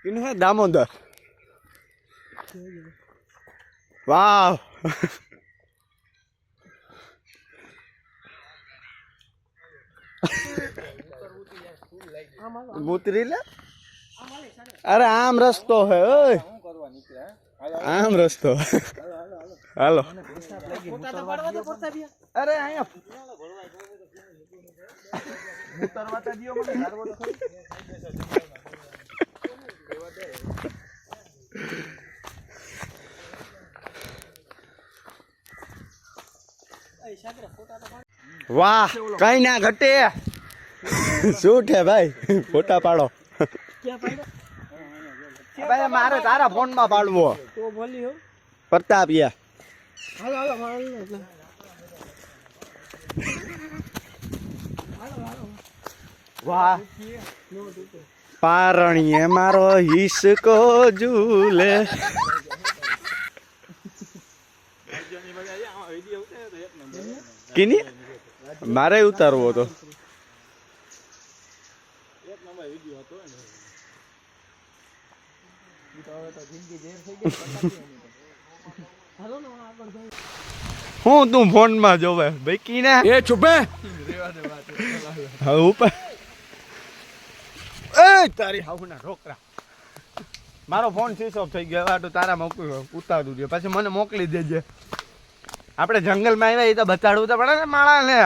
किन है दामोदर वाह मुतरी ले अरे आम रस्तो है ओए आम रस्तो हेलो अरे आया उतरवाता दियो મને ધારવો તો ખરી वाह कहीं ना घटे शूट है भाई फोटा पाड़ो क्या पाड़ो भाई मारे तारा फोन में पाड़वो तो बोली हो प्रतापिया हालो हालो हालो वाह पारणिये मारो हिसको झूले किनी मारे उतारवो तो हूँ तू फोन में जोवे भाई की ने ए चुप है ऊपर ए तारी हाउना रोकरा मारो फोन स्विच ऑफ થઈ ગયો તો તારા મોકલી ઉતાર દઉં પછી મને મોકલી દેજે આપણે જંગલ માં આવ્યા એ તો બતાડવું તો પડે ને માળા ને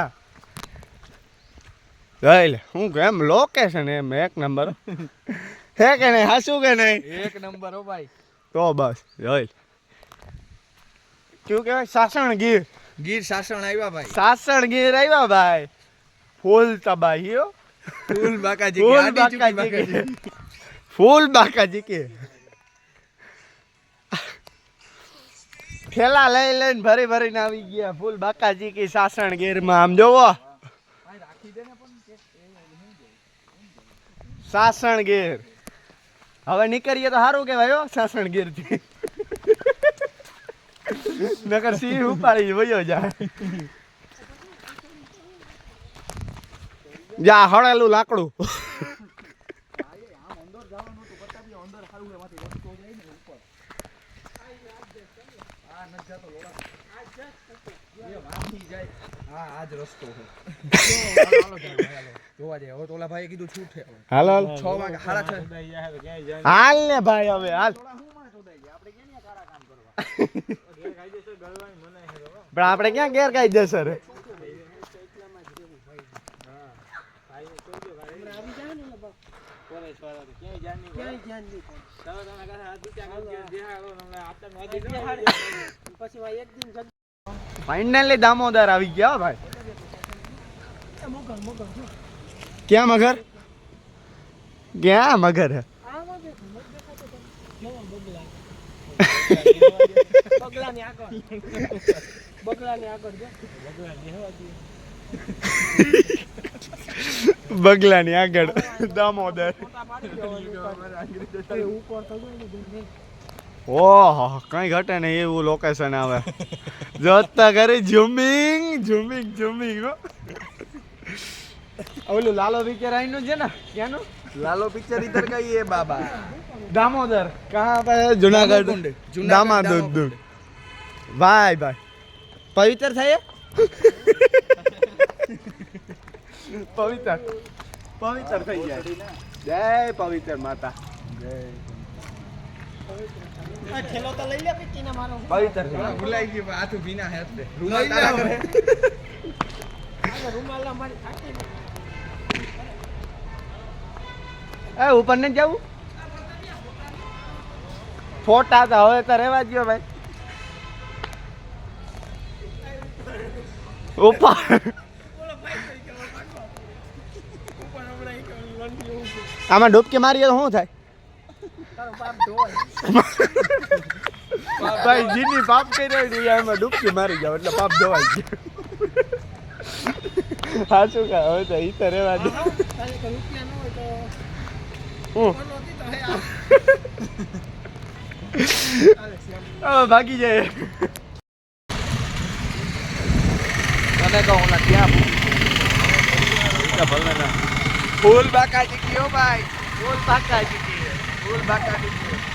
ગઈલ હું કેમ લોકેશન એમ એક નંબર હે કે નહીં હાસું કે નહીં એક નંબર હો ભાઈ તો બસ ગઈલ ક્યું કહેવાય સાસણ ગીર ગીર સાસણ આવ્યા ભાઈ સાસણ ગીર આવ્યા ભાઈ ફૂલ તબાહી હો फूल बाकाजी की फूल बाकाजी की ठेला लई लઈને ભરી ભરીને આવી ગયા ફૂલ બાકાજી की સાસણ ગીર માં આમ જોવો સાસણ ગીર હવે નીકળીએ તો સારું કહેવાય હો સાસણ ગીર થી નકર સિંહ ઉપાડી વયો જાય जा हड़ेलू लाकड़ू हाल ने भाई हवे हाल पण आपणे क्यां गैरकायदेसर फाइनली दामोदर आ गया भाई क्या मगर क्या मगर है बगला ने आगड़ दामोदर ओह कहीं घटे नहीं एवं लोकेशन आवे जोता करे झूमिंग झूमिंग झूमिंग ओलो लालो पिक्चर आई नो ना क्या नो लालो पिक्चर इधर का ही है बाबा दामोदर कहाँ पे जूनागढ़ दामोदर भाई भाई पवित्र था ये पवित्र पवित्र થઈ જાય જય પવિત્ર માતા જય આ ખેલો તો લઈ લે પીટીને મારો પવિત્ર ભૂલાઈ ગઈ હાથ ભીના હે એટલે રૂમાલ તારા કરે આ રૂમાલ મારી થાકી એ ઉપર ને જાવું ફોટા તો હવે તો રહેવા દયો ભાઈ ઉપર આમાં ડૂબકી મારીએ તો શું થાય ભાઈ જીની પાપ કર્યો એમાં ડૂબકી મારી જાવ એટલે પાપ ધોવાઈ જાય સાચું કા હવે તો ઈ તો રહેવા દે ભાગી જાય તને કહું ના ક્યાં ભલે ના ફૂલ બાકા જીકી હો ભાઈ ફૂલ બાકા જીકી ફૂલ બાકા જીકી